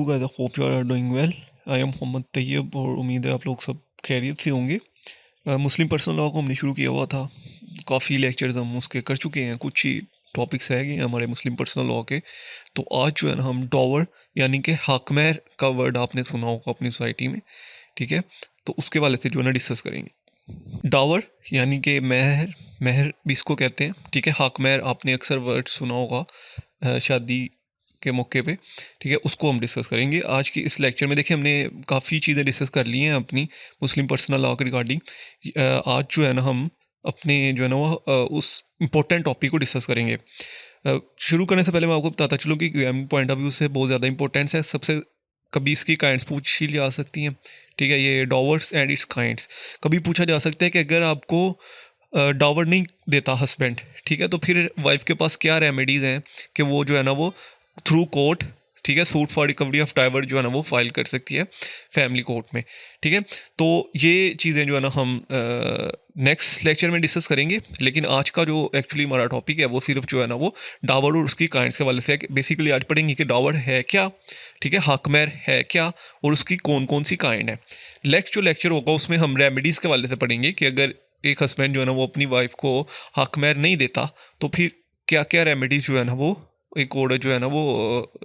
अलैकुम guys, hope you are doing well. I am Mohammad Tayyab और उम्मीद है आप लोग सब खैरियत से होंगे। मुस्लिम पर्सनल लॉ को हमने शुरू किया हुआ था, काफ़ी लेक्चर्स हम उसके कर चुके हैं, कुछ ही टॉपिक्स रह गए हैं हमारे मुस्लिम पर्सनल लॉ के। तो आज जो है ना हम डॉवर यानी कि हकमैर का वर्ड आपने सुना होगा अपनी सोसाइटी में, ठीक है। तो उसके वाले से जो है ना डिस्कस करेंगे। डावर यानी कि महर, महर भी इसको कहते हैं, ठीक है। हकमैर आपने अक्सर वर्ड सुना होगा शादी के मौके पे, ठीक है। उसको हम डिस्कस करेंगे आज की इस लेक्चर में। देखिए हमने काफ़ी चीज़ें डिस्कस कर ली हैं अपनी मुस्लिम पर्सनल लॉ के रिगार्डिंग। आज जो है ना हम अपने जो है ना वो उस इम्पोर्टेंट टॉपिक को डिस्कस करेंगे। शुरू करने से पहले मैं आपको बताता चलूँ कि ग्रामिंग पॉइंट ऑफ व्यू से बहुत ज़्यादा इंपॉर्टेंस है। सबसे कभी इसकी काइंड्स पूछी जा सकती हैं, ठीक है। ये डॉवर्स एंड इट्स काइंड्स कभी पूछा जा सकता है कि अगर आपको डॉवर नहीं देता हस्बैंड, ठीक है, तो फिर वाइफ के पास क्या रेमेडीज़ हैं कि वो जो है ना वो थ्रू कोर्ट, ठीक है, suit for recovery of dower जो है ना वो फाइल कर सकती है फैमिली कोर्ट में, ठीक है। तो ये चीज़ें जो है ना हम नेक्स्ट लेक्चर में डिस्कस करेंगे। लेकिन आज का जो एक्चुअली हमारा टॉपिक है वो सिर्फ जो है ना वो डावर और उसकी काइंड्स के वाले से है। बेसिकली आज पढ़ेंगे कि डावर है क्या, ठीक है, हकमैर है क्या और उसकी कौन कौन सी काइंड है। नेक्स्ट जो लेक्चर होगा उसमें हम रेमेडीज़ के वाले से पढ़ेंगे कि अगर एक हस्बैंड जो है ना वो अपनी वाइफ को हकमैर नहीं देता तो फिर क्या क्या रेमेडीज़ जो है ना वो एक औरत जो है ना वो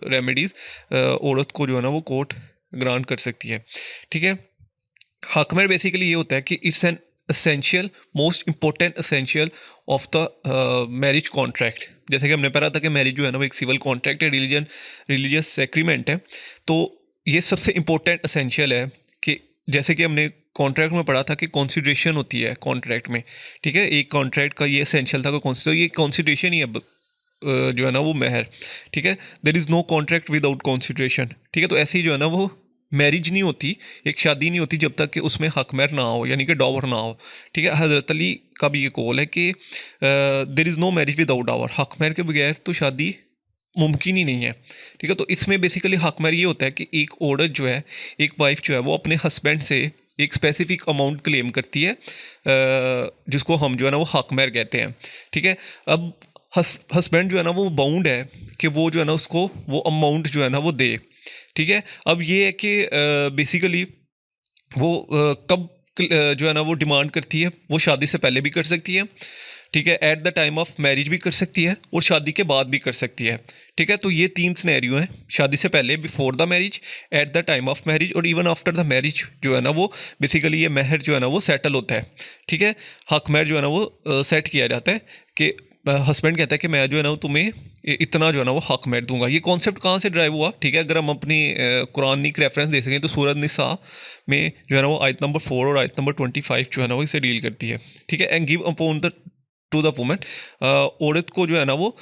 रेमेडीज़ औरत को जो है ना वो कोर्ट ग्रांट कर सकती है, ठीक है। हकमैर बेसिकली ये होता है कि it's an essential, most important essential of the marriage contract. जैसे कि हमने पढ़ा था कि मैरिज जो है ना वो एक सिविल कॉन्ट्रैक्ट है, रिलीजियस एग्रीमेंट है। तो ये सबसे इम्पोर्टेंट असेंशियल है कि जैसे कि हमने कॉन्ट्रैक्ट में पढ़ा था कि कॉन्सिडरेशन होती है कॉन्ट्रैक्ट में, ठीक है। एक कॉन्ट्रैक्ट का ये एसेंशियल था कि ये कॉन्सिडरेशन ही अब जो है ना वो मेहर, ठीक है। There is no contract without consideration, ठीक है। तो ऐसे ही जो है ना वो मैरिज नहीं होती, एक शादी नहीं होती जब तक कि उसमें हकमैर ना हो यानी कि डॉवर ना हो, ठीक है। हज़रत अली का भी ये कॉल है कि there is no marriage without dower, हकमैर के बगैर तो शादी मुमकिन ही नहीं है, ठीक है। तो इसमें बेसिकली हकमैर ये होता है कि एक औरत जो है, एक वाइफ जो है वो अपने हस्बैंड से एक स्पेसिफिक अमाउंट क्लेम करती है, जिसको हम जो है ना वो हकमैर कहते हैं, ठीक है। अब हस्बैंड जो है ना वो बाउंड है कि वो जो है ना उसको वो अमाउंट जो है ना वो दे, ठीक है। अब ये है कि बेसिकली वो कब जो है ना वो डिमांड करती है, वो शादी से पहले भी कर सकती है, ठीक है, at the time of marriage भी कर सकती है और शादी के बाद भी कर सकती है, ठीक है। तो ये तीन सिनेरियो हैं, शादी से पहले, before the marriage, at the time of marriage और इवन आफ्टर द मैरिज जो है ना वो बेसिकली ये महर जो है ना वो सेटल होता है, ठीक है। हक महर जो है ना वो सेट किया जाता है कि हस्बैंड कहता है कि मैं जो है ना वो तुम्हें इतना जो है ना वो हक महर दूंगा। ये कॉन्सेप्ट कहाँ से ड्राइव हुआ, ठीक है। अगर हम अपनी कुरानी की रेफरेंस दे सकें तो सूरत निसा में जो है ना वो आयत नंबर 4 और आयत नंबर 25 जो है ना वो इसे डील करती है, ठीक है। And give upon the two the women, औरत को जो है ना वो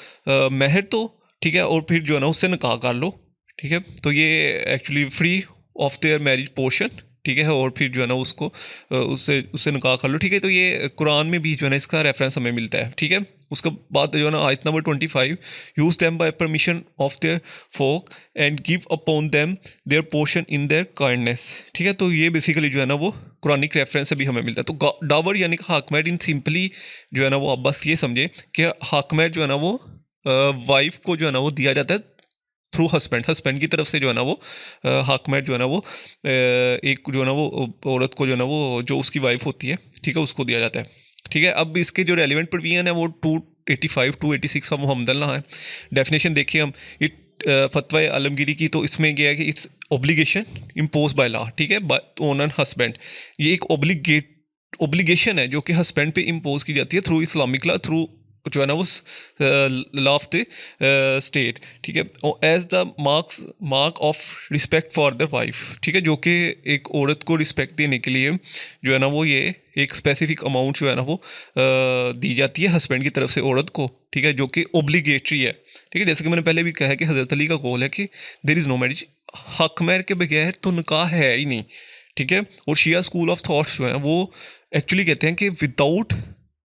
महर तो, ठीक है, और फिर जो है ना उससे निकाह कर लो, ठीक है। तो ये actually free of their marriage portion, ठीक है, और फिर जो है ना उसको उससे उससे निकाह कर लो, ठीक है। तो ये कुरान में भी जो है ना इसका रेफरेंस हमें मिलता है, ठीक है। उसके बाद जो है ना आयत number 25, use them by permission of their folk and give upon them their portion in their kindness, ठीक है। तो ये बेसिकली जो है ना वो कुरानिक रेफरेंस से भी हमें मिलता है। तो डावर यानी कि हकमैर इन सिंपली जो है ना वो आप बस ये समझे कि हकमैर जो है ना वो वाइफ को जो है ना वो दिया जाता है थ्रू हस्बैंड, हस्बैंड की तरफ से जो है ना वो हकमैर जो है ना वो एक जो है ना वो औरत को जो है ना वो जो उसकी वाइफ होती है, ठीक है, उसको दिया जाता है, ठीक है। अब इसके जो रेलिवेंट प्रोविजन है वो 285 286 का मुहम्मदल्ला है। डेफिनेशन देखिए हम, इट फतवा आलमगीरी की, तो इसमें क्या है कि it's obligation impose by law, ठीक है, ऑन एन हस्बैंड। ये एक ऑब्लिगेशन है जो कि हस्बैंड पे इम्पोज की जाती है थ्रू इस्लामिक लॉ, थ्रू जो है ना वो लॉ ऑफ द स्टेट, ठीक है, as the mark of respect for the wife, ठीक है, जो कि एक औरत को रिस्पेक्ट देने के लिए जो है ना वो ये एक स्पेसिफिक अमाउंट जो है ना वो दी जाती है हस्बैंड की तरफ से औरत को, ठीक है, जो कि ओब्लिगेटरी है, ठीक है। जैसे कि मैंने पहले भी कहा है कि हज़रत अली का कौल है कि देयर इज़ नो मैरिज, हकमैर के बगैर तो निकाह है ही नहीं, ठीक है। और शिया स्कूल ऑफ थॉट्स जो है वो एक्चुअली कहते हैं कि without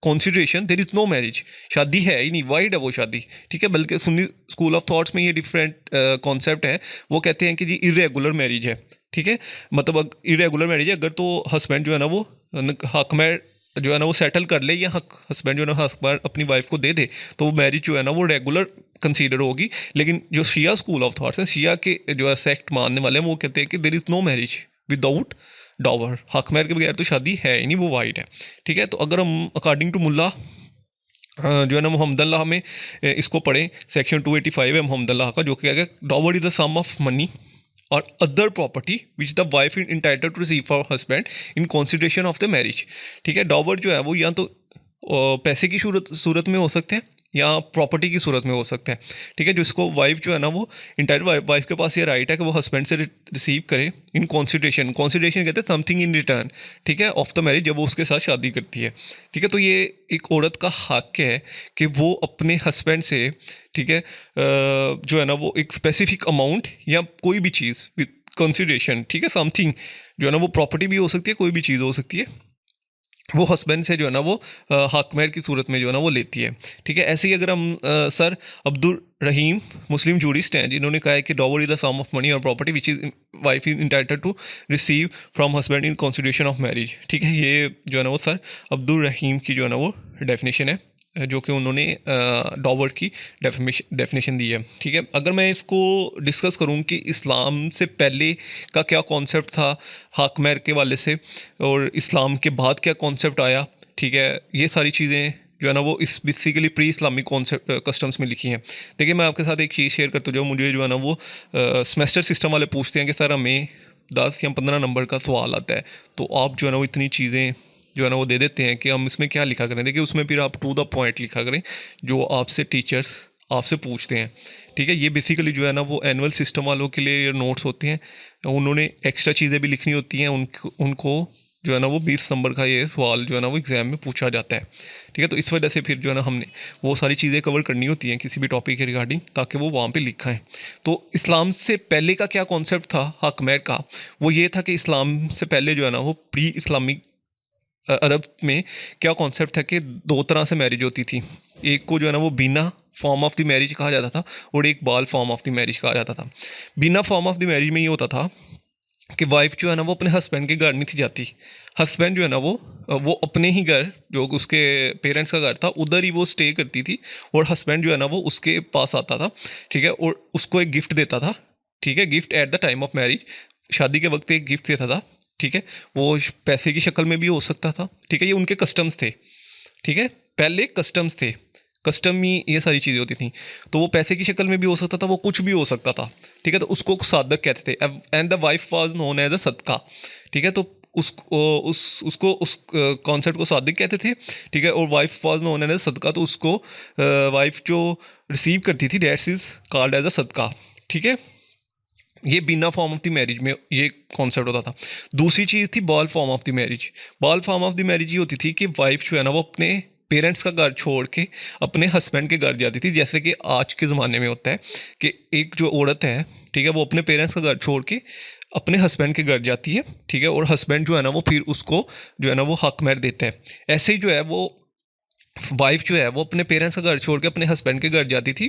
consideration there is no marriage, शादी है ही नहीं, वाइड है वो शादी, ठीक है। बल्कि सुन्नी स्कूल ऑफ थॉट्स में ये डिफरेंट कॉन्सेप्ट है, वो कहते हैं कि जी इरेगुलर मैरिज है, ठीक है। मतलब इरेगुलर मैरिज है अगर तो हस्बैंड जो है ना वो हकमैर जो है ना वो सेटल कर ले, या हस्बैंड जो है ना हस्बैंड अपनी वाइफ को दे दे, तो वो मैरिज जो है ना वो रेगुलर कंसीडर होगी। लेकिन जो शिया स्कूल ऑफ थॉट्स है, शिया के जो है सेक्ट मानने वाले हैं, वो कहते हैं कि there is no marriage without dower, हक महर के बगैर तो शादी है ही नहीं, वो वाइड है। ठीक है, तो अगर हम अकॉर्डिंग टू मुल्ला जो है ना मोहम्मद अल्लाह में इसको पढ़ें, सेक्शन 285 है मोहम्मद अल्लाह का, जो कि है dower is the sum of money और other property which the wife in entitled to receive for husband in consideration of the marriage. ठीक है, डॉवर जो है वो या तो पैसे की सूरत में हो सकते हैं, या प्रॉपर्टी की सूरत में हो सकते हैं। ठीक है, जिसको वाइफ जो है ना वो इंटाइटल, वाइफ के पास ये राइट है कि वो हस्बैंड से रिसीव करे इन कॉन्सिडरेशन, कॉन्सिडरेशन कहते हैं समथिंग इन रिटर्न। ठीक है, ऑफ द मैरिज, जब वो उसके साथ शादी करती है। ठीक है, तो ये एक औरत का हक है कि वो अपने हस्बैंड से, ठीक है, जो है ना वो एक स्पेसिफिक अमाउंट या कोई भी चीज़ विद कंसिडरेशन, ठीक है, समथिंग जो है ना वो प्रॉपर्टी भी हो सकती है, कोई भी चीज़ हो सकती है, वो हस्बैंड से जो है ना वो हक महर की सूरत में जो है ना वो लेती है। ठीक है, ऐसे ही अगर हम sir Abdul Rahim Muslim jurist हैं, जिन्होंने कहा है कि dower is the sum of money और property which is wife is entitled to receive from husband in consideration of marriage. ठीक है, ये जो है ना वो सर अब्दुल रहीम की जो है ना वो डेफिनेशन है, जो कि उन्होंने डॉवर की डेफिनेशन दी है। ठीक है, अगर मैं इसको डिस्कस करूं कि इस्लाम से पहले का क्या कॉन्सेप्ट था हक महर के वाले से, और इस्लाम के बाद क्या कॉन्सेप्ट आया, ठीक है, ये सारी चीज़ें जो है ना वो इस basically pre Islamic concept customs में लिखी हैं। देखिए, मैं आपके साथ एक चीज़ शेयर करता हूँ, मुझे जो है ना वो सेमेस्टर सिस्टम वाले पूछते हैं कि सर हमें 10 या 15 नंबर का सवाल आता है, तो आप जो है ना वो इतनी चीज़ें जो है ना वो दे देते हैं कि हम इसमें क्या लिखा करें। देखिए, उसमें फिर आप टू द पॉइंट लिखा करें जो आपसे टीचर्स आपसे पूछते हैं। ठीक है, ये बेसिकली जो है ना वो एनुअल सिस्टम वालों के लिए नोट्स होते हैं, उन्होंने एक्स्ट्रा चीज़ें भी लिखनी होती हैं, उनको जो है ना वो 20 नंबर का ये सवाल जो है ना वो एग्ज़ाम में पूछा जाता है। ठीक है, तो इस वजह से फिर जो है ना हमने वो सारी चीज़ें कवर करनी होती हैं किसी भी टॉपिक के रिगार्डिंग, ताकि वो वहाँ पे लिखा है। तो इस्लाम से पहले का क्या कॉन्सेप्ट था हक महर का, वो ये था कि इस्लाम से पहले जो है ना वो प्री इस्लामिक अरब में क्या कॉन्सेप्ट है कि दो तरह से मैरिज होती थी। एक को जो है ना वो बिना फॉर्म ऑफ द मैरिज कहा जाता था, और एक बाल फॉर्म ऑफ द मैरिज कहा जाता था। बिना फॉर्म ऑफ द मैरिज में ये होता था कि वाइफ जो है ना वो अपने हस्बैंड के घर नहीं थी जाती। हस्बैंड जो है ना वो अपने ही घर, जो उसके पेरेंट्स का घर था, उधर ही वो स्टे करती थी, और हस्बैंड जो है ना वो उसके पास आता था। ठीक है, और उसको एक गिफ्ट देता था। ठीक है, gift at the time of marriage, शादी के वक्त एक गिफ्ट देता था। ठीक है, वो पैसे की शक्ल में भी हो सकता था। ठीक है, ये उनके कस्टम्स थे। ठीक है, पहले कस्टम्स थे, कस्टम में ये सारी चीज़ें होती थी। तो वो पैसे की शक्ल में भी हो सकता था, वो कुछ भी हो सकता था। ठीक है, तो उसको सादक कहते थे, and the wife was known as a सदका। ठीक है, तो उसको उस कॉन्सेप्ट को सादिक कहते थे। ठीक है, और वाइफ वाज नोन एज सदका, तो उसको वाइफ जो रिसीव करती थी that's is called as a सदका। ठीक है, ये बिना फॉर्म ऑफ द मैरिज में ये कॉन्सेप्ट होता था। दूसरी चीज़ थी ball form of the marriage. Ball form of the marriage ये होती थी कि वाइफ जो है ना वो अपने पेरेंट्स का घर छोड़ के अपने हस्बैंड के घर जाती थी, जैसे कि आज के ज़माने में होता है कि एक जो औरत है, ठीक है, वो अपने पेरेंट्स का घर छोड़ के अपने हस्बैंड के घर जाती है। ठीक है, और हस्बैंड जो है ना वो फिर उसको जो है ना वो हक महर देता है। ऐसे ही जो है वो वाइफ जो है वो अपने पेरेंट्स का घर छोड़ के अपने हस्बैंड के घर जाती थी।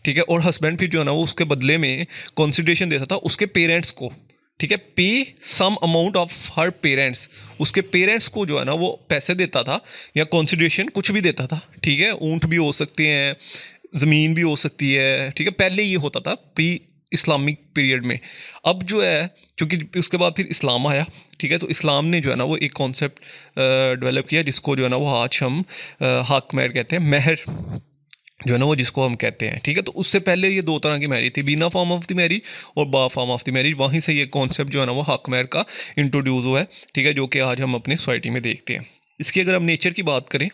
ठीक है, और हस्बैंड फिर जो है ना वो उसके बदले में कंसिडरेशन देता था उसके पेरेंट्स को। ठीक है, pay some amount of her parents, उसके पेरेंट्स को जो है ना वो पैसे देता था, या कंसिडरेशन कुछ भी देता था। ठीक है, ऊँट भी हो सकते हैं, ज़मीन भी हो सकती है। ठीक है, पहले ये होता था प्री इस्लामिक पीरियड में। अब जो है, चूँकि उसके बाद फिर इस्लाम आया। ठीक है, तो इस्लाम ने जो है ना वो एक कॉन्सेप्ट डेवलप किया, जिसको जो है ना वो आज हम हक महर कहते हैं, महर जो है ना वो जिसको हम कहते हैं। ठीक है, तो उससे पहले ये दो तरह की मैरिज थी, बिना फॉर्म ऑफ द मैरिज और बा फॉर्म ऑफ द मैरिज। वहीं से ये कॉन्सेप्ट जो है ना वो हक महर का इंट्रोड्यूस हुआ है। ठीक है, जो कि आज हम अपनी सोसाइटी में देखते हैं। इसकी अगर हम नेचर की बात करें,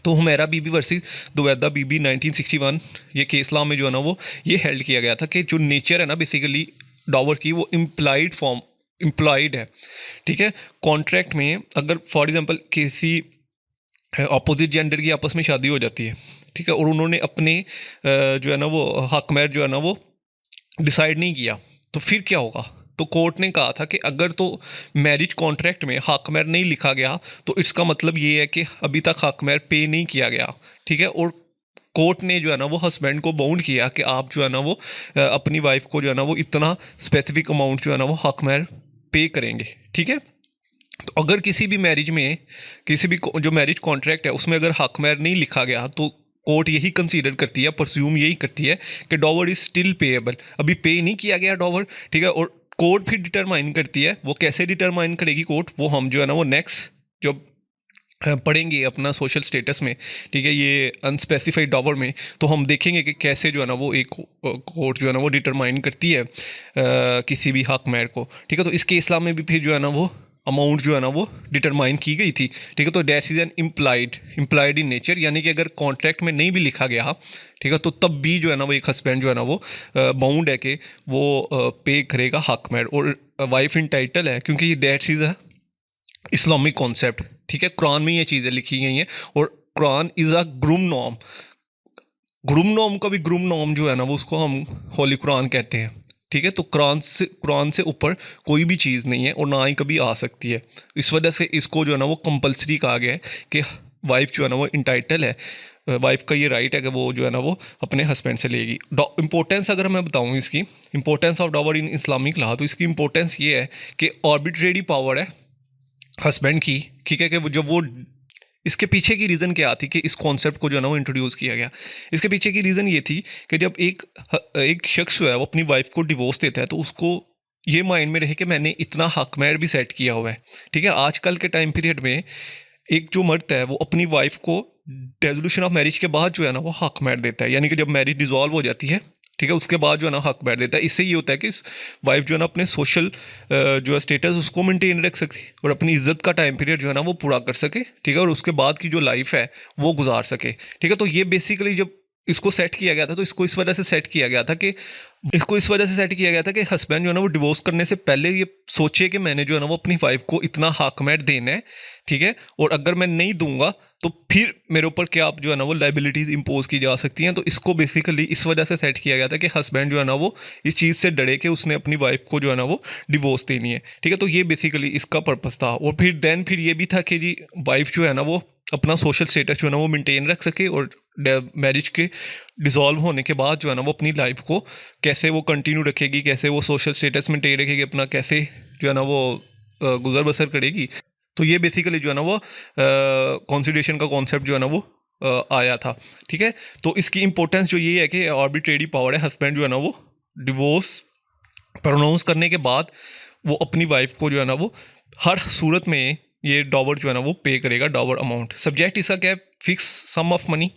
तो हुमैरा बीबी वर्सेस दुवैदा बीबी 1961, ये केस लॉ में जो है ना वो ये हेल्ड किया गया था कि जो नेचर है ना बेसिकली डॉवर की, वो इम्प्लाइड है। ठीक है, कॉन्ट्रैक्ट में अगर फॉर एग्जांपल किसी अपोजिट जेंडर की आपस में शादी हो जाती है, ठीक है, और उन्होंने अपने जो है ना वो हक महर जो है ना वो डिसाइड नहीं किया, तो फिर क्या होगा। तो कोर्ट ने कहा था कि अगर तो मैरिज कॉन्ट्रैक्ट में हक महर नहीं लिखा गया, तो इसका मतलब ये है कि अभी तक हक महर पे नहीं किया गया। ठीक है, और कोर्ट ने जो है ना वो हस्बैंड को बाउंड किया कि आप जो है ना वो अपनी वाइफ को जो है ना वो इतना स्पेसिफिक अमाउंट जो है ना वो हक महर पे करेंगे। ठीक है, तो अगर किसी भी मैरिज में, किसी भी जो मैरिज कॉन्ट्रैक्ट है उसमें अगर हक महर नहीं लिखा गया तो कोर्ट यही कंसीडर करती है, परस्यूम यही करती है कि डॉवर इज स्टिल पेएबल, अभी पे नहीं किया गया डॉवर, ठीक है। और कोर्ट फिर डिटरमाइन करती है, वो कैसे डिटरमाइन करेगी कोर्ट, वो हम जो है ना वो नेक्स्ट जब पढ़ेंगे अपना सोशल स्टेटस में, ठीक है, ये अनस्पेसिफाइड डॉवर में, तो हम देखेंगे कि कैसे जो है ना वो एक कोर्ट जो है ना वो डिटरमाइन करती है किसी भी हक महर को, ठीक है। तो इस केस में भी फिर जो है ना वो अमाउंट जो है ना वो डिटरमाइन की गई थी, ठीक है। तो that is an implied in nature, यानी कि अगर कॉन्ट्रैक्ट में नहीं भी लिखा गया, ठीक है, तो तब भी जो है ना वो एक हस्बैंड जो है ना वो बाउंड है कि वो पे करेगा हक महर, और वाइफ इन टाइटल है क्योंकि दैट इज इस्लामिक कॉन्सेप्ट, ठीक है। कुरान में ये चीज़ें लिखी गई हैं, और Quran is a groom norm, groom norm का भी ग्रुम नॉर्म जो है ना वो उसको हम होली कुरान कहते हैं, ठीक है। तो कुरान से ऊपर कोई भी चीज़ नहीं है और ना ही कभी आ सकती है। इस वजह से इसको जो है ना वो कंपलसरी कहा गया है कि वाइफ जो है ना वो इंटाइटल है, वाइफ का ये राइट है कि वो जो है ना वो अपने हस्बैंड से लेगी। इंपॉर्टेंस अगर मैं बताऊँ इसकी, importance of डॉवर in Islamic law, तो इसकी इंपॉर्टेंस ये है कि आर्बिट्रेरी पावर है हस्बैंड की, ठीक है, कि जब वो, इसके पीछे की रीज़न क्या थी कि इस कॉन्सेप्ट को जो है ना वो इंट्रोड्यूस किया गया। इसके पीछे की रीज़न ये थी कि जब एक शख्स जो है वो अपनी वाइफ को डिवोर्स देता है तो उसको ये माइंड में रहे कि मैंने इतना हक महर भी सेट किया हुआ है, ठीक है। आजकल के टाइम पीरियड में एक जो मर्द है वो अपनी वाइफ को रेजोल्यूशन ऑफ मैरिज के बाद जो है ना वो हक महर देता है, यानी कि जब मैरिज डिजॉल्व हो जाती है, ठीक है, उसके बाद जो है ना हक बैठ देता है। इससे ये होता है कि वाइफ जो है ना अपने सोशल जो है स्टेटस उसको मेंटेन रख सके और अपनी इज्जत का टाइम पीरियड जो है ना वो पूरा कर सके, ठीक है, और उसके बाद की जो लाइफ है वो गुजार सके, ठीक है। तो ये बेसिकली जब इसको सेट किया गया था तो इसको इस वजह से सेट किया गया था कि हस्बैंड जो है ना वो डिवोर्स करने से पहले ये सोचे कि मैंने जो है ना वो अपनी वाइफ को इतना हक महर देना है, ठीक है, और अगर मैं नहीं दूंगा तो फिर मेरे ऊपर क्या आप जो है ना वो लाइबिलिटीज इंपोज की जा सकती हैं। तो इसको बेसिकली इस वजह से सेट किया गया था कि हस्बैंड जो है ना वो इस चीज़ से डरे कि उसने अपनी वाइफ को जो है ना वो डिवोर्स देनी है, ठीक है। तो ये बेसिकली इसका पर्पस था। और फिर ये भी था कि जी वाइफ जो है ना वो अपना सोशल स्टेटस जो है ना वो मेंटेन रख सके, और मैरिज के डिसॉल्व होने के बाद जो है ना वो अपनी लाइफ को कैसे वो कंटिन्यू रखेगी, कैसे वो सोशल स्टेटस मेंटेन रखेगी अपना, कैसे जो है ना वो गुजर बसर करेगी। तो ये बेसिकली जो है ना वो कॉन्सिडरेशन का कॉन्सेप्ट जो है ना वो आया था, ठीक है। तो इसकी इंपॉर्टेंस जो ये है कि आर्बिट्रेरी पावर है, हस्बैंड जो है ना वो डिवोर्स प्रोनाउंस करने के बाद वो अपनी वाइफ को जो है ना वो हर सूरत में ये डॉवर जो है ना वो पे करेगा, डॉवर अमाउंट। सब्जेक्ट इसका क्या है, fix sum of money,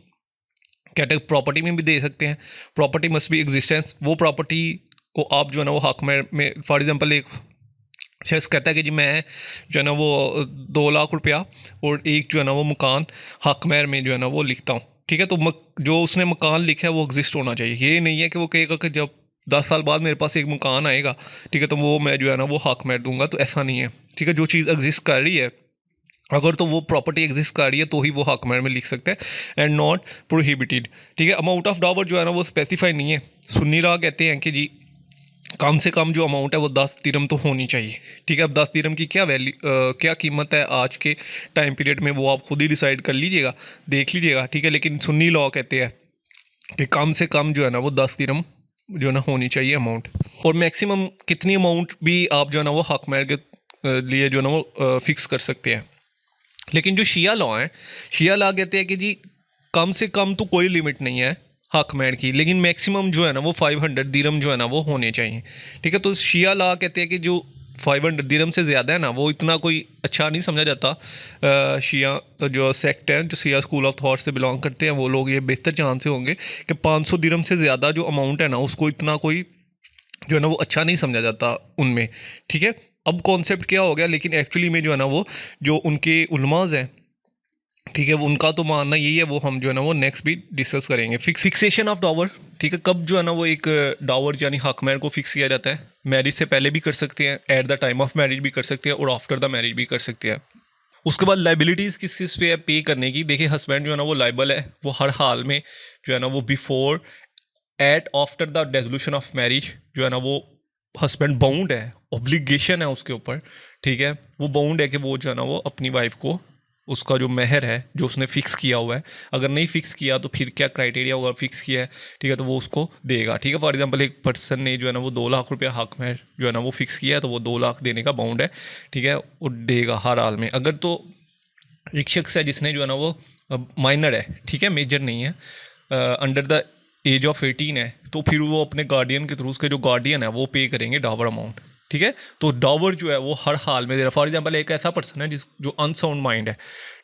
category property में भी दे सकते हैं, प्रॉपर्टी मस्ट बी एग्जिस्टेंस, वो प्रॉपर्टी को आप जो है ना वो हक में फॉर एग्जांपल एक शख्स कहता है कि जी मैं जो है ना वो 2 लाख रुपया और एक जो है ना वो मकान हक महर में जो है ना वो लिखता हूँ, ठीक है। तो जो उसने मकान लिखा है वो एग्जिस्ट होना चाहिए। ये नहीं है कि वो कहेगा कि जब 10 साल बाद मेरे पास एक मकान आएगा, ठीक है, तो वो मैं जो है ना वो हक महर दूंगा, तो ऐसा नहीं है, ठीक है। जो चीज़ एग्जिस्ट कर रही है, अगर तो वो प्रॉपर्टी एग्जिस्ट कर रही है तो ही वो हक महर में लिख सकते हैं, एंड नॉट प्रोहिबिटेड, ठीक है। अमाउंट ऑफ डॉवर जो है ना वो स्पेसिफाई नहीं है। सुन्नी राह कहते हैं कि जी कम से कम जो अमाउंट है वो 10 दिरहम तो होनी चाहिए, ठीक है। अब 10 दिरहम की क्या वैल्यू क्या कीमत है आज के टाइम पीरियड में, वो आप खुद ही डिसाइड कर लीजिएगा, देख लीजिएगा, ठीक है। लेकिन सुन्नी लॉ कहते हैं कि कम से कम जो है ना वो 10 दिरहम जो है ना होनी चाहिए अमाउंट, और मैक्सिमम कितनी अमाउंट भी आप जो है ना वो हक महर के लिए जो है ना वो फिक्स कर सकते हैं। लेकिन जो शिया लॉ है, शिया लॉ कहते हैं कि जी कम से कम तो कोई लिमिट नहीं है हक महर की, लेकिन मैक्सिमम जो है ना वो 500 दिरहम जो है ना वो होने चाहिए, ठीक है। तो शिया लॉ कहते हैं कि जो 500 दिरहम से ज़्यादा है ना वो इतना कोई अच्छा नहीं समझा जाता। शिया तो जो सेक्ट है, जो शिया स्कूल ऑफ थॉट से बिलोंग करते हैं, वो लोग ये बेहतर जान से होंगे कि 500 दिरहम से ज़्यादा जो अमाउंट है ना उसको इतना कोई जो है ना वो अच्छा नहीं समझा जाता उनमें, ठीक है। अब कॉन्सेप्ट क्या हो गया, लेकिन एक्चुअली में जो है ना वो जो उनके उलमाज हैं, ठीक है, वो उनका तो मानना यही है, वो हम जो है ना वो नेक्स्ट भी डिस्कस करेंगे। फिक्सेशन ऑफ डॉवर, ठीक है, कब जो है ना वो एक डॉवर यानी हक महर को फिक्स किया जाता है। मैरिज से पहले भी कर सकते हैं, at the time of marriage भी कर सकते हैं, और आफ्टर द मैरिज भी कर सकते हैं। उसके बाद लाइबिलिटीज़ किस किस पे है पे करने की। देखिए हस्बैंड जो है ना वो लाइबल है, वो हर हाल में जो है ना वो before at after the resolution of marriage जो है ना वो हस्बैंड बाउंड है, ऑब्लिगेशन है उसके ऊपर, ठीक है, वो बाउंड है कि वो जो है ना वो अपनी वाइफ को उसका जो मेहर है जो उसने फिक्स किया हुआ है, अगर नहीं फिक्स किया तो फिर क्या क्राइटेरिया होगा, फिक्स किया है ठीक है तो वो उसको देगा। ठीक है, फॉर एग्जांपल एक पर्सन ने जो है ना वो 2 लाख रुपया हक में जो है ना वो फिक्स किया है, तो वो 2 लाख देने का बाउंड है। ठीक है, वो देगा हर हाल में। अगर तो एक शख्स है जिसने जो है ना वो माइनर है, ठीक है, मेजर नहीं है, अंडर द एज ऑफ 18 है, तो फिर वो अपने गार्डियन के थ्रू, उसके जो गार्डियन है वो पे करेंगे डावर अमाउंट। ठीक है, तो डावर जो है वो हर हाल में दे रहा। फॉर एग्जांपल एक ऐसा पर्सन है जो अनसाउंड माइंड है,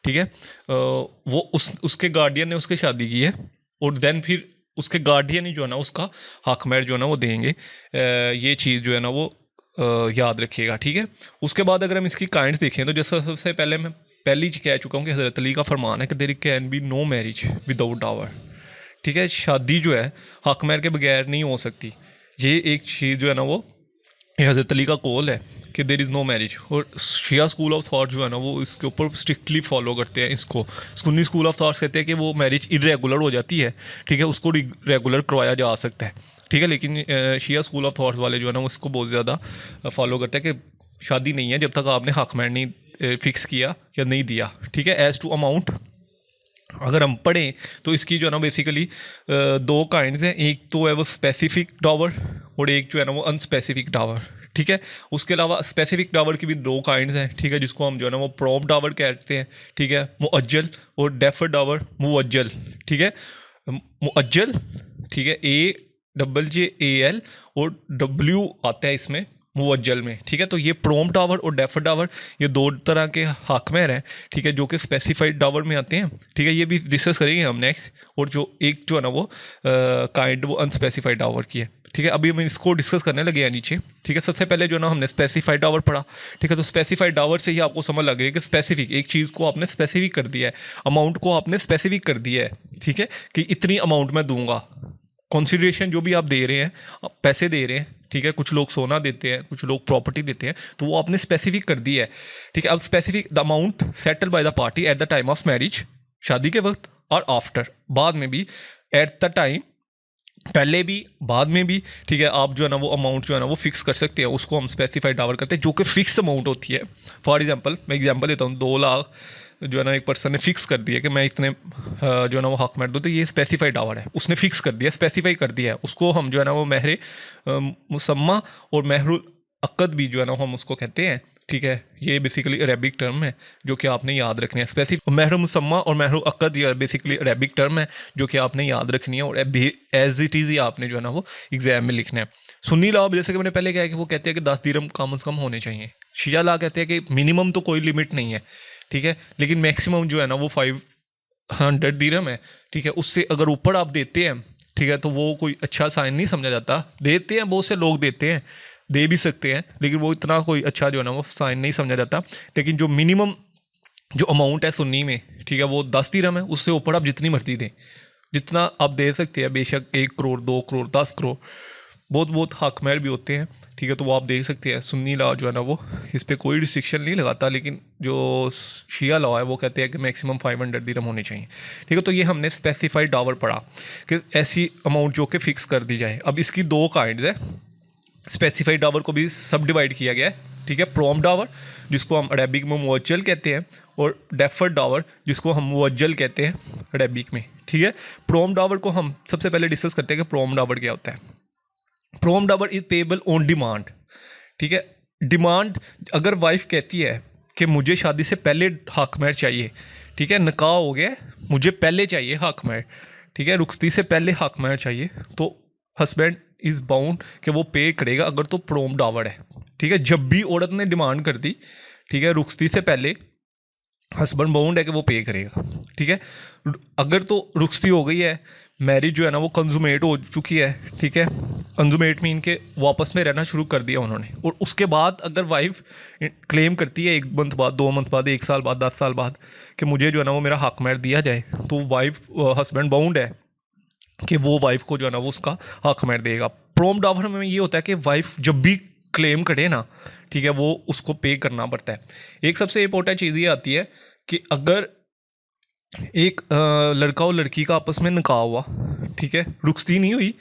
ठीक है, वो उसके गार्डियन ने उसकी शादी की है, और देन फिर उसके गार्डियन ही जो है ना उसका हक महर जो है ना वो देंगे। ये चीज़ जो है ना वो याद रखिएगा। ठीक है, उसके बाद अगर हम इसकी काइंड्स देखें तो जैसे सबसे पहले मैं पहले ही कह चुका हूँ कि हज़रत अली का फरमान है कि there can be no marriage without dower. ठीक है, शादी जो है हक महर के बगैर नहीं हो सकती। ये एक चीज़ जो है ना वो हज़रत अली का कॉल है कि देर इज़ नो मैरिज। और शिया स्कूल ऑफ थॉट जो है ना वो इसके ऊपर स्ट्रिक्टली फॉलो करते हैं इसको। सुन्नी स्कूल ऑफ थॉट्स कहते हैं कि वो मैरिज इरेगुलर हो जाती है, ठीक है, उसको रेगुलर करवाया जा सकता है। ठीक है, लेकिन शिया स्कूल ऑफ थॉट्स वाले जो है ना वो इसको बहुत ज़्यादा फॉलो करते हैं कि शादी नहीं है जब तक आपने हक महर नहीं फिक्स किया या नहीं दिया। ठीक है, एज़ टू अमाउंट अगर हम पढ़ें तो इसकी जो है ना बेसिकली 2 काइंड्स हैं, एक तो है वो स्पेसिफिक डावर और एक जो है ना वो अनस्पेसिफिक डावर। ठीक है, उसके अलावा स्पेसिफिक डावर की भी 2 काइंड्स हैं, ठीक है, जिसको हम जो है ना वो प्रॉम्प्ट डावर कहते हैं। ठीक है, मुअज्जल और डेफर्ड डावर मुअज्जल। ठीक है, मुअज्जल, ठीक है, AJJAL और W आता है इसमें मुअज्जल में। ठीक है, तो ये प्रॉम्प्ट डावर और डेफर्ड डावर ये 2 तरह के हक महर हैं, ठीक है, जो कि स्पेसिफाइड डावर में आते हैं। ठीक है, ये भी डिस्कस करेंगे हम नेक्स्ट। और जो एक जो है ना वो काइंड वो अनस्पेसिफाइड डावर की है। ठीक है, अभी हम इसको डिस्कस करने लगे हैं नीचे। ठीक है, सबसे पहले जो है ना हमने स्पेसिफाइड डावर पढ़ा। ठीक है, तो स्पेसिफाइड डावर से ही आपको समझ लग रही है कि स्पेसिफिक एक चीज़ को आपने स्पेसिफिक कर दिया है, अमाउंट को आपने स्पेसिफिक कर दिया है। ठीक है, कि इतनी अमाउंट मैं दूंगा, कंसिडरेशन जो भी आप दे रहे हैं, आप पैसे दे रहे हैं, ठीक है, कुछ लोग सोना देते हैं, कुछ लोग प्रॉपर्टी देते हैं, तो वो आपने स्पेसिफिक कर दी है। ठीक है, अब specific the amount settle by the party at the time of marriage, शादी के वक्त और आफ्टर, बाद में भी, एट द टाइम, पहले भी बाद में भी। ठीक है, आप जो है ना वो अमाउंट जो है ना वो फिक्स कर सकते हैं, उसको हम स्पेसिफाइड डावर करते हैं, जो कि फिक्स अमाउंट होती है। फॉर एग्जांपल मैं एग्जांपल देता हूँ, 2 लाख जो है ना एक पर्सन ने फिक्स कर दिया कि मैं इतने जो है ना वो हक महर दूँ, तो ये स्पेसिफाइड डावर है, उसने फिक्स कर दिया, स्पेसिफाई कर दिया है, उसको हम जो है ना वो महर मुसम्मा और महरुल अक़द भी जो है ना हम उसको कहते हैं। ठीक है, ये बेसिकली अरेबिक टर्म है जो कि आपने याद रखनी है। स्पेसिफिक महर मुसम्मा और महर अक़द ये बेसिकली अरेबिक टर्म है जो कि आपने याद रखनी है, और एज इट इज़ ही आपने जो है ना वो एग्जाम में लिखना है। सुन्नी लॉ जैसे कि मैंने पहले कहा कि वो कहते हैं कि 10 दिरहम कम से कम होने चाहिए। शिया लॉ कहते हैं कि मिनिमम तो कोई लिमिट नहीं है, ठीक है, लेकिन मैक्सिमम जो है ना वो 500 दिरहम है। ठीक है, उससे अगर ऊपर आप देते हैं, ठीक है, तो वो कोई अच्छा साइन नहीं समझा जाता। देते हैं, बहुत से लोग देते हैं, दे भी सकते हैं, लेकिन वो इतना कोई अच्छा जो है ना वो साइन नहीं समझा जाता। लेकिन जो मिनिमम जो अमाउंट है सुन्नी में, ठीक है, वो 10 दिरहम है, उससे ऊपर आप जितनी मर्जी दें, जितना आप दे सकते हैं, बेशक 1 करोड़ 2 करोड़ 10 करोड़, बहुत बहुत हक महर भी होते हैं। ठीक है, तो वो आप देख सकते हैं। सुन्नी लॉ जो है ना वो इस पर कोई रिस्ट्रिक्शन नहीं लगाता, लेकिन जो शिया लॉ है वो कहते हैं कि मैक्सिमम 500 दिरहम होने चाहिए। ठीक है, तो ये हमने स्पेसिफाइड डावर पढ़ा कि ऐसी अमाउंट जो कि फिक्स कर दी जाए। अब इसकी 2 काइंड्स है, स्पेसिफाइड डावर को भी सब डिवाइड किया गया है। ठीक है, प्रॉम्प्ट डावर जिसको हम अरेबिक में मुअज्जल कहते हैं, और डेफर्ड डावर जिसको हम मुअज्जल कहते हैं अरेबिक में। ठीक है, प्रॉम्प्ट डावर को हम सबसे पहले डिस्कस करते हैं कि प्रॉम्प्ट डावर क्या होता है। Prompt dower is payable on demand. ठीक है, डिमांड अगर वाइफ कहती है कि मुझे शादी से पहले हक महर चाहिए, ठीक है, निकाह हो गया, मुझे पहले चाहिए हक महर, ठीक है, रुखसती से पहले हक महर चाहिए, तो हस्बैंड इज़ बाउंड कि वो पे करेगा अगर तो प्रॉम्प्ट डावर है। ठीक है, जब भी औरत ने डिमांड कर दी, ठीक है, रुखसती से पहले, हस्बैंड बाउंड है कि वो पे करेगा। ठीक है, अगर तो रुखसती हो गई है, मैरिज जो है ना वो कंजुमेट हो चुकी है, ठीक है, कंजुमेट मीन के वापस में रहना शुरू कर दिया उन्होंने, और उसके बाद अगर वाइफ क्लेम करती है 1 मंथ बाद, 2 मंथ बाद, 1 साल बाद, 10 साल बाद कि मुझे जो है ना वो मेरा हक महर दिया जाए, तो वाइफ हस्बैंड बाउंड है कि वो वाइफ को जो है ना वो उसका हक महर देगा। प्रॉम्प्ट डावर में ये होता है कि वाइफ जब भी क्लेम करे ना, ठीक है, वो उसको पे करना पड़ता है। एक सबसे इंपॉर्टेंट चीज़ ये आती है कि अगर एक लड़का और लड़की का आपस में निकाह हुआ, ठीक है, रुखसती नहीं हुई,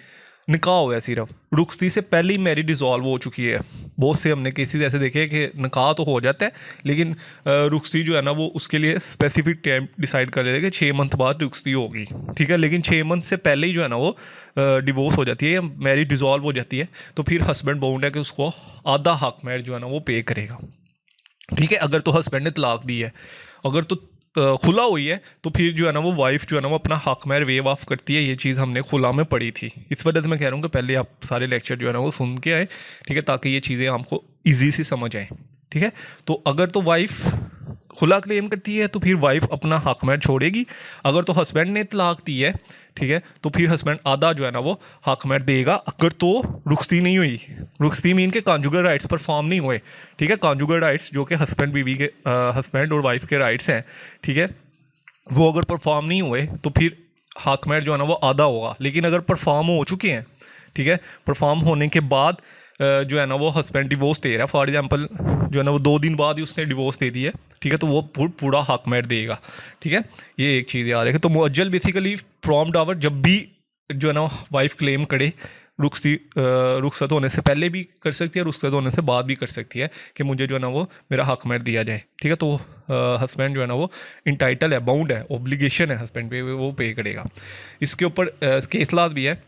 निकाह हुआ है सिर्फ, रुखसती से पहले ही मैरिज डिज़ोल्व हो चुकी है। बहुत से हमने केसेस ऐसे देखे हैं कि निकाह तो हो जाता है लेकिन रुखसती जो है ना वो उसके लिए स्पेसिफिक टाइम डिसाइड कर लेते हैं कि 6 मंथ बाद रुखसती होगी, ठीक है। लेकिन 6 मंथ से पहले ही जो है ना वो डिवोर्स हो जाती है या मैरिज डिज़ोल्व हो जाती है, तो फिर हस्बैंड बाउंड है कि उसको आधा हक महर जो है ना वो पे करेगा, ठीक है। अगर तो हस्बैंड ने तलाक दी है, अगर तो खुला हुई है, तो फिर जो है ना वो वाइफ जो है ना वो अपना हक महर वेव ऑफ करती है। ये चीज़ हमने खुला में पढ़ी थी, इस वजह से मैं कह रहा हूँ कि पहले आप सारे लेक्चर जो है ना वो सुन के आए, ठीक है, ताकि ये चीज़ें आपको ईजी से समझ आए, ठीक है। तो अगर तो वाइफ खुला क्लेम करती है तो फिर वाइफ अपना हक महर छोड़ेगी। अगर तो हस्बैंड ने तलाक दी है, ठीक है, तो फिर हस्बैंड आधा जो है ना वो हक महर देगा। अगर तो रुखसती नहीं हुई, रुखसती मीन के कॉन्जुगल राइट्स परफॉर्म नहीं हुए, ठीक है। कॉन्जुगल राइट्स जो कि हस्बैंड बीवी के हस्बैंड और वाइफ के राइट्स हैं, ठीक है, वो अगर परफॉर्म नहीं हुए तो फिर हक महर जो है ना वो आधा होगा। लेकिन अगर परफॉर्म हो चुके हैं, ठीक है, परफॉर्म होने के बाद जो है ना वो हस्बैंड डिवोर्स दे रहा है, फॉर एग्जांपल जो है ना वो 2 दिन बाद ही उसने डिवोर्स दे दिया है, ठीक है, तो वो पूरा हक महर देगा, ठीक है। ये एक चीज़ याद रखें। तो मुअज्जल बेसिकली प्रॉम्प्ट आवर जब भी जो है ना वाइफ क्लेम करे, रुखसत होने से पहले भी कर सकती है, रुखसत होने से बाद भी कर सकती है कि मुझे जो है ना वो मेरा हक महर दिया जाए, ठीक है। तो हस्बैंड जो है ना वो इंटाइटल है, बाउंड है, ऑब्लिगेशन है हस्बैंड पे, वो पे करेगा। इसके ऊपर केस लॉज भी है।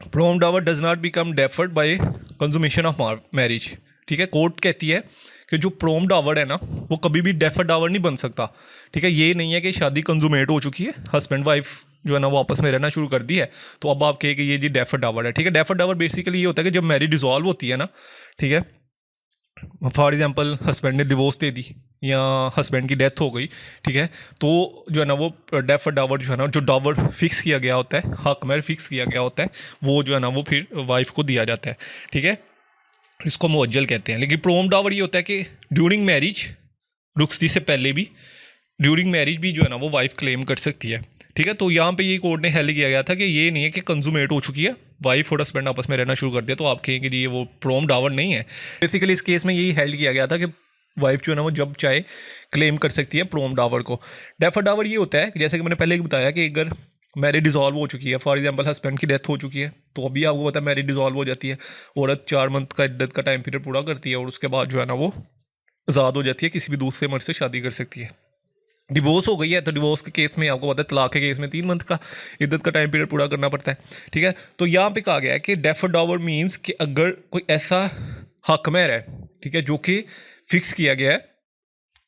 Prompt dower does not become deferred by consummation of marriage, ठीक है। कोर्ट कहती है कि जो प्रॉम्प्ट आवर है ना वो कभी भी डेफर्ड आवर नहीं बन सकता, ठीक है। ये नहीं है कि शादी कंज्यूमेट हो चुकी है, हस्बैंड वाइफ जो है ना वो आपस में रहना शुरू कर दी है, तो अब आप कहे कि ये जी डेफर्ड आवर है, ठीक है। डेफर्ड आवर बेसिकली ये होता है कि जब मैरिज डिसॉल्व होती है ना, ठीक है, फॉर एग्जांपल हस्बैंड ने डिवोर्स दे दी या हस्बैंड की डेथ हो गई, ठीक है, तो जो है ना वो डेफर्ड डावर जो है ना, जो डावर फिक्स किया गया होता है, हक महर फिक्स किया गया होता है, वो जो है ना वो फिर वाइफ को दिया जाता है, ठीक है। इसको मुअज्जल कहते हैं। लेकिन प्रॉम्प्ट डावर ये होता है कि ड्यूरिंग मैरिज, रुखसती से पहले भी, ड्यूरिंग मैरिज भी जो है ना वो वाइफ क्लेम कर सकती है, ठीक है। तो यहाँ पे ये कोर्ट ने हेल्ड किया गया था कि ये नहीं है कि कंज्यूमेट हो चुकी है, वाइफ और हस्बैंड आपस में रहना शुरू कर दिया तो आप कहेंगे जी ये वो प्रॉम्प्ट डावर नहीं है। बेसिकली इस केस में यही हेल्ड किया गया था कि वाइफ जो है ना वो जब चाहे क्लेम कर सकती है प्रॉम्प्ट डावर को। डेफर्ड डावर ये होता है जैसे कि मैंने पहले ही बताया कि अगर मैरिज डिजॉल्व हो चुकी है, फॉर एग्जांपल हस्बैंड की डेथ हो चुकी है, तो अभी आपको पता है मैरिज डिजॉल्व हो जाती है, औरत 4 मंथ का इद्दत का टाइम पीरियड पूरा करती है और उसके बाद जो है ना वो आज़ाद हो जाती है, किसी भी दूसरे मर्द से शादी कर सकती है। डिवोर्स हो गई है तो डिवोर्स के केस में आपको पता है तलाक के केस में 3 मंथ का इद्दत का टाइम पीरियड पूरा करना पड़ता है, ठीक है। तो यहाँ पे कहा गया है कि डेफर्ड डावर मीन्स कि अगर कोई ऐसा हक महर है, ठीक है, जो कि फिक्स किया गया है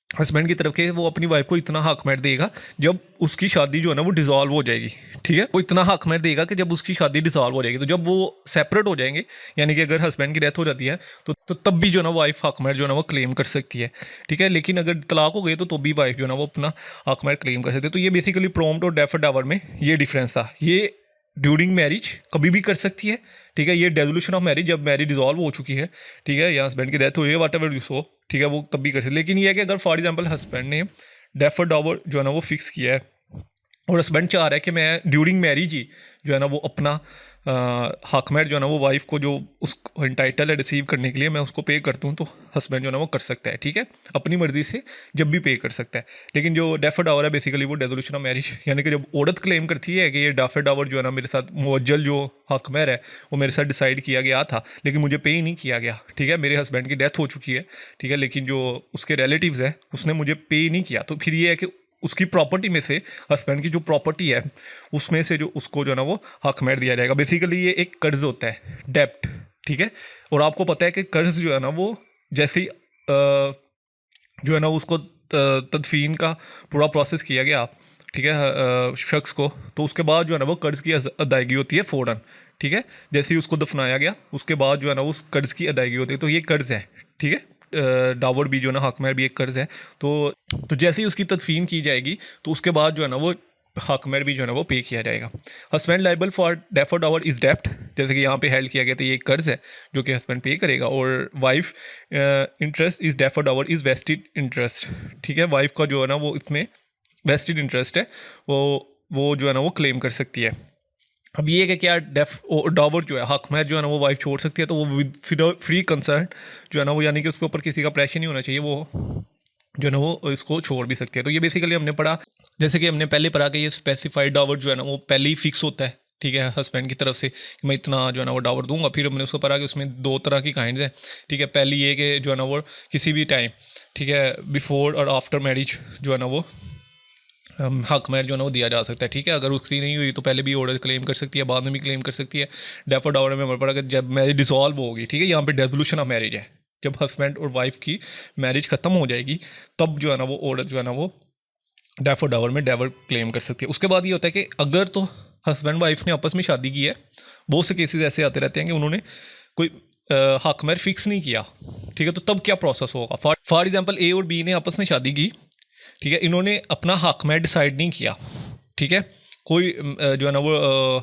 हस्बैंड की तरफ के, वो अपनी वाइफ को इतना हक महर देगा जब उसकी शादी जो है ना वो डिसॉल्व हो जाएगी, ठीक है। वो इतना हक महर देगा कि जब उसकी शादी डिसॉल्व हो जाएगी, तो जब वो सेपरेट हो जाएंगे, यानी कि अगर हस्बैंड की डेथ हो जाती है तो तब भी जो है ना वाइफ हक महर जो है ना वो क्लेम कर सकती है, ठीक है। लेकिन अगर तलाक हो गई तो भी वाइफ जो है ना वो अपना हक महर क्लेम कर सकती है। तो ये बेसिकली प्रॉम्प्ट और डेफर्ड डावर में ये डिफरेंस था। ये ड्यूरिंग मैरिज कभी भी कर सकती है, ठीक है। ये डेजोल्यूशन ऑफ मैरिज जब मैरिज डिजॉल्व हो चुकी है, ठीक है, या हस्बैंड की डेथ हुई है, वट एवर यू सो, ठीक है, वो तब भी कर सकते। लेकिन ये है कि अगर फॉर एग्जांपल हस्बैंड ने डेफर्ड डावर जो है ना वो फिक्स किया है और हस्बैंड चाह रहा है कि मैं ड्यूरिंग मैरिज ही जो है ना वो अपना हक महर जो है ना वो वाइफ को जो उस इंटाइटल है रिसीव करने के लिए मैं उसको पे कर दूँ, तो हस्बैंड जो है ना वो कर सकता है, ठीक है, अपनी मर्जी से जब भी पे कर सकता है। लेकिन जो डेफर्ड डावर है बेसिकली वो डेजोल्यूशन ऑफ मैरिज, यानी कि जब औरत क्लेम करती है कि ये डेफर्ड डावर जो है ना मेरे साथ मुअज्जल जो हक महर है वो मेरे साथ डिसाइड किया गया था लेकिन मुझे पे ही नहीं किया गया, ठीक है, मेरे हस्बैंड की डेथ हो चुकी है, ठीक है, लेकिन जो उसके रिलेटिव्स हैं उसने मुझे पे ही नहीं किया, तो फिर ये है कि उसकी प्रॉपर्टी में से, हस्बैंड की जो प्रॉपर्टी है उसमें से जो उसको जो है ना वो हक महर दिया जाएगा। बेसिकली ये एक कर्ज होता है, डेप्ट, ठीक है। और आपको पता है कि कर्ज जो है ना वो जैसे ही जो है ना उसको तदफीन का पूरा प्रोसेस किया गया, ठीक है, शख्स को, तो उसके बाद जो है ना वो कर्ज की अदायगी होती है फ़ौरन, ठीक है। जैसे ही उसको दफनाया गया उसके बाद जो है ना उस कर्ज की अदायगी होती है, तो ये कर्ज है, ठीक है। डावर भी जो है ना हक महर भी एक कर्ज है। तो जैसे ही उसकी तदफीन की जाएगी तो उसके बाद जो है ना वो हक महर भी जो है ना वो पे किया जाएगा। Husband liable for deferred dower is डेप्ट, जैसे कि यहाँ पे हेल्ड किया गया था, ये एक कर्ज है जो कि हस्बैंड पे करेगा। और wife interest is deferred dower is vested interest, ठीक है, वाइफ का जो है ना वो इसमें वेस्टेड इंटरेस्ट है, वो जो है ना वो क्लेम कर सकती है। अब ये कि क्या डावर जो है हक महर जो है ना वो वाइफ छोड़ सकती है, तो वो विद फ्री कंसर्ट जो है ना वो, यानी कि उसके ऊपर किसी का प्रेशर नहीं होना चाहिए, वो जो है ना वो इसको छोड़ भी सकती है। तो ये बेसिकली हमने पढ़ा, जैसे कि हमने पहले पढ़ा कि ये स्पेसिफाइड डावर जो है ना वो पहले ही फिक्स होता है, ठीक है, हस्बैंड की तरफ से कि मैं इतना जो है ना वो डावर दूंगा। फिर हमने उसको पढ़ा कि उसमें 2 तरह की काइंड्स हैं, ठीक है। पहली ये कि जो है ना वो किसी भी टाइम, ठीक है, बिफोर और आफ्टर मैरिज जो है ना वो हक मैर जो है ना वो दिया जा सकता है, ठीक है। अगर उसकी नहीं हुई तो पहले भी ऑर्डर क्लेम कर सकती है, बाद में भी क्लेम कर सकती है। डेफ और डावर में हमारे पड़ा कि जब मैरिज डिसॉल्व होगी, ठीक है, यहाँ पे डेसोल्यूशन ऑफ मैरिज है, जब हस्बैंड और वाइफ की मैरिज खत्म हो जाएगी तब जो है ना वो ऑर्डर जो है ना वो डेफ और डावर में डेवर क्लेम कर सकती है। उसके बाद ये होता है कि अगर तो हस्बैंड वाइफ ने आपस में शादी की है, बहुत से केसेस ऐसे आते रहते हैं कि उन्होंने कोई हक मैर फिक्स नहीं किया, ठीक है, तो तब क्या प्रोसेस होगा। फॉर एग्जाम्पल ए और बी ने आपस में शादी की, ठीक है, इन्होंने अपना हक मैर डिसाइड नहीं किया, ठीक है, कोई जो है ना वो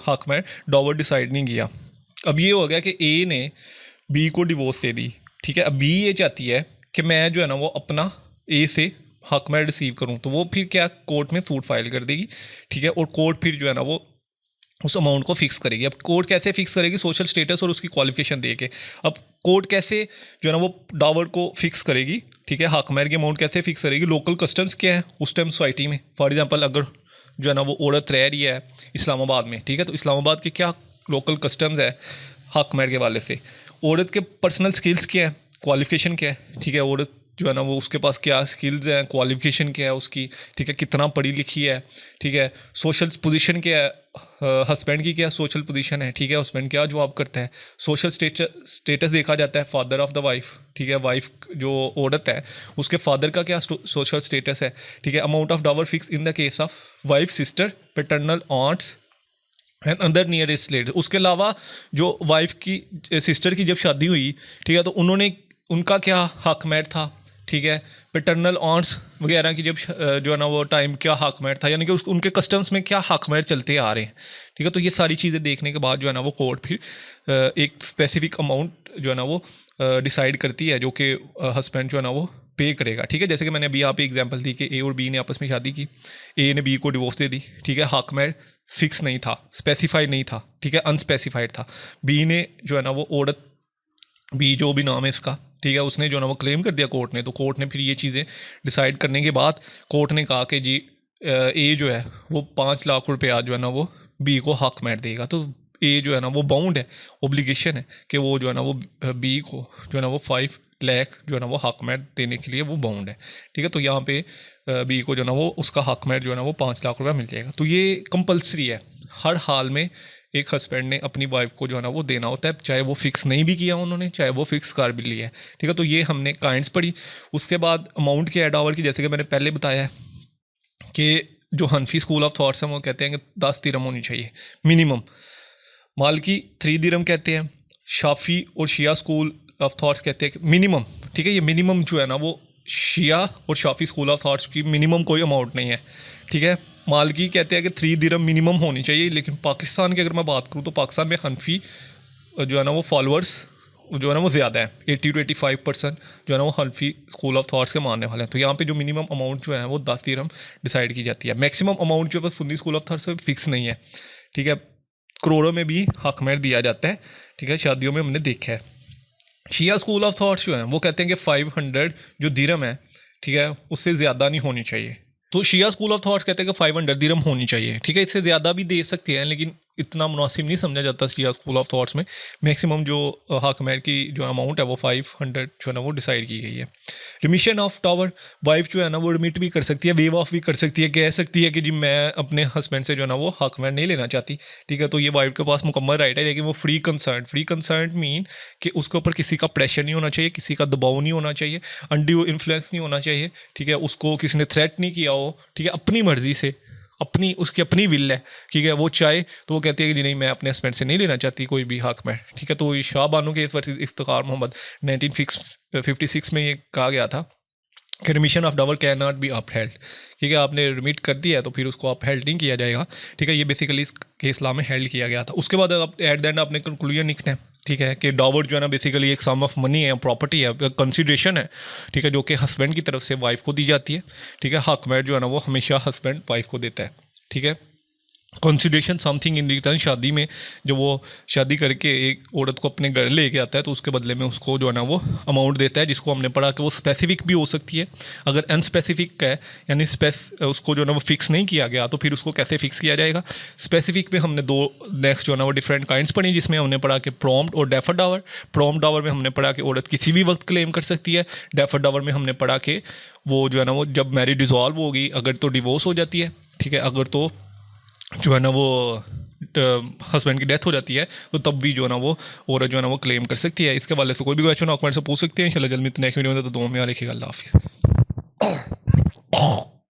हक मैर डॉवर डिसाइड नहीं किया। अब ये हो गया कि ए ने बी को डिवोर्स दे दी, ठीक है। अब बी ये चाहती है कि मैं जो है ना वो अपना ए से हक मैर रिसीव करूं, तो वो फिर क्या कोर्ट में सूट फाइल कर देगी, ठीक है, और कोर्ट फिर जो है ना वो उस अमाउंट को फिक्स करेगी। अब कोर्ट कैसे फिक्स करेगी, सोशल स्टेटस और उसकी क्वालिफिकेशन दे के। अब कोर्ट कैसे जो है ना वो डावर को फिक्स करेगी, ठीक है, हक मैर की अमाउंट कैसे फिक्स करेगी, लोकल कस्टम्स क्या है उस टाइम सोसाइटी में। फॉर एग्जांपल अगर जो है ना वो औरत रह रही है इस्लामाबाद में, ठीक है, तो इस्लामाबाद के क्या लोकल कस्टम्स है हक मैर के वाले से, औरत के पर्सनल स्किल्स क्या है, क्वालिफिकेशन क्या है, ठीक है, औरत जो है ना वो उसके पास क्या स्किल्स हैं, क्वालिफिकेशन क्या है उसकी, ठीक है, कितना पढ़ी लिखी है, ठीक है, सोशल पोजीशन क्या है, हस्बैंड की क्या सोशल पोजीशन है, ठीक है, हस्बैंड क्या जॉब करता है, सोशल स्टेटस देखा जाता है, फादर ऑफ द वाइफ, ठीक है, वाइफ जो औरत है उसके फादर का क्या सोशल स्टेटस है, ठीक है। Amount of dower fix in the case of wife, sister, paternal aunts and other nearest relative. उसके अलावा जो वाइफ की सिस्टर की जब शादी हुई, ठीक है, तो उन्होंने उनका क्या हक मैर था, ठीक है, पैटर्नल ऑन्ट्स वगैरह की जब जो है ना वो टाइम क्या हक मैर था, यानी कि उनके कस्टम्स में क्या हक मैर चलते आ रहे हैं, ठीक है। तो ये सारी चीज़ें देखने के बाद जो है ना वो कोर्ट फिर एक स्पेसिफिक अमाउंट जो है ना वो डिसाइड करती है, जो कि हस्बैंड जो है ना वो पे करेगा, ठीक है। जैसे कि मैंने अभी यहाँ पे एग्जांपल दी कि ए और बी ने आपस में शादी की, ए ने बी को डिवोर्स दे दी, ठीक है, हक मैर फिक्स नहीं था, स्पेसिफाइड नहीं था, ठीक है, अनस्पेसिफाइड था। बी ने जो है ना वो औरत, बी जो भी नाम है इसका, ठीक है, उसने जो है ना वो क्लेम कर दिया कोर्ट ने, तो कोर्ट ने फिर ये चीज़ें डिसाइड करने के बाद कोर्ट ने कहा कि जी ए जो है वो 5 लाख रुपया जो है ना वो बी को हक मैर देगा। तो ए जो है ना वो बाउंड है, ओब्लिगेशन है कि वो जो है ना वो बी को जो है ना वो 5 लाख जो है ना वो हक मैर देने के लिए वो बाउंड है, ठीक है। तो यहाँ पे बी को जो है ना वो उसका हक मैर जो है ना वो 5 लाख रुपया मिल जाएगा। तो ये कंपलसरी है, हर हाल में एक हस्बैंड ने अपनी वाइफ को जो है ना वो देना होता है, चाहे वो फिक्स नहीं भी किया उन्होंने, चाहे वो फिक्स कर भी लिया है, ठीक है। तो ये हमने काइंड्स पढ़ी। उसके बाद अमाउंट क्या है डावर की, जैसे कि मैंने पहले बताया है कि जो हनफी स्कूल ऑफ थॉट्स हैं वो कहते हैं कि 10 दिरहम होनी चाहिए मिनिमम, मालकी 3 दिरहम कहते हैं, शाफी और शिया स्कूल ऑफ थॉट्स कहते हैं कि मिनिमम, ठीक है, ये मिनिमम जो है ना वो शिया और शाफी स्कूल ऑफ थॉट्स की मिनिमम कोई अमाउंट नहीं है, ठीक है। मालकी कहते हैं कि 3 दिरहम मिनिमम होनी चाहिए, लेकिन पाकिस्तान की अगर मैं बात करूँ तो पाकिस्तान में हनफी जो है ना वो फॉलोअर्स जो है ना वो ज़्यादा है, 80 to 85% जो है ना वो हनफी स्कूल ऑफ थॉट्स के मानने वाले हैं। तो यहाँ पे जो मिनिमम अमाउंट जो है वो 10 दिरहम डिसाइड की जाती है। मैक्सिमम अमाउंट जो है Sunni school of thoughts fix नहीं है, ठीक है, करोड़ों में भी हक मैर दिया जाता है, ठीक है, शादियों में हमने देखा है। शिया स्कूल ऑफ थॉट्स जो है वो कहते हैं कि 500 जो दिरहम है, ठीक है, उससे ज़्यादा नहीं होनी चाहिए। तो शिया स्कूल ऑफ थॉट्स कहते हैं कि 500 दिरहम होनी चाहिए, ठीक है, इससे ज़्यादा भी दे सकते हैं, लेकिन इतना मुनासिब नहीं समझा जाता शिया स्कूल ऑफ थॉट्स में। मैक्सिमम जो हक मैर की जो अमाउंट है वो 500 जो है ना वो डिसाइड की गई है। रिमिशन ऑफ टावर, वाइफ जो है ना वो रिमिट भी कर सकती है, वेव ऑफ भी कर सकती है, कह सकती है कि जी मैं अपने हस्बैंड से जो है ना वो हक मैर नहीं लेना चाहती, ठीक है। तो ये वाइफ के पास मुकम्मल राइट है, लेकिन वो फ्री कंसर्न मीन कि उसके ऊपर किसी का प्रेशर नहीं होना चाहिए, किसी का दबाव नहीं होना चाहिए, अनड्यू इन्फ्लुएंस नहीं होना चाहिए, ठीक है, उसको किसी ने थ्रेट नहीं किया हो, ठीक है, अपनी मर्जी से, अपनी उसकी अपनी विल है, ठीक है, वो चाहे तो वो कहती है कि जी नहीं मैं अपने हस्बैंड से नहीं लेना चाहती कोई भी हक मैर, ठीक है। तो ये शाह बानो केस वर्सेस इफ्तिखार मोहम्मद 1956 में ये कहा गया था कि remission of dower can not be upheld, ठीक है, आपने रिमिट कर दिया है तो फिर उसको अपहेल्ड नहीं किया जाएगा, ठीक है। ये बेसिकली इस केस लॉ में हेल्ड किया गया था। उसके बाद अब एट द एंड आपने कंक्लूजन लिखना है, ठीक है, कि डावर जो है ना बेसिकली एक सम ऑफ मनी है, प्रॉपर्टी है, कंसिडरेशन है, ठीक है, जो कि हस्बैंड की तरफ से वाइफ को दी जाती है, ठीक है। हक मैर जो है ना वो हमेशा हस्बैंड वाइफ को देता है, ठीक है। कंसिडरेशन समथिंग इन रिटर्न, शादी में जब वो शादी करके एक औरत को अपने घर लेके आता है तो उसके बदले में उसको जो है ना वो अमाउंट देता है, जिसको हमने पढ़ा कि वो स्पेसिफिक भी हो सकती है। अगर अनस्पेसिफिक है यानी उसको जो है ना वो फिक्स नहीं किया गया तो फिर उसको कैसे फिक्स किया जाएगा। स्पेसिफिक में हमने दो नेक्स्ट जो है ना वो डिफरेंट काइंड्स पढ़ी, जिसमें हमने पढ़ा कि प्रॉम्प्ट और डेफर्ड डावर। प्रॉम्प्ट डावर में हमने पढ़ा कि औरत किसी भी वक्त क्लेम कर सकती है। डेफर्ड डावर में हमने पढ़ा कि वो जो है ना वो जब मैरिज डिसॉल्व होगी, अगर तो डिवोर्स हो जाती है, ठीक है, अगर तो जो है ना वो हस्बैंड की डेथ हो जाती है तो तब भी जो है ना वो औरत जो है ना वो क्लेम कर सकती है। इसके वाले से कोई भी क्वेश्चन हो आप मेरे से पूछ सकते हैं। इंशाल्लाह जल्द मिलते हैं नेक्स्ट वीडियो में, तो दुआ में याद रखिएगा। अल्लाह हाफिज़।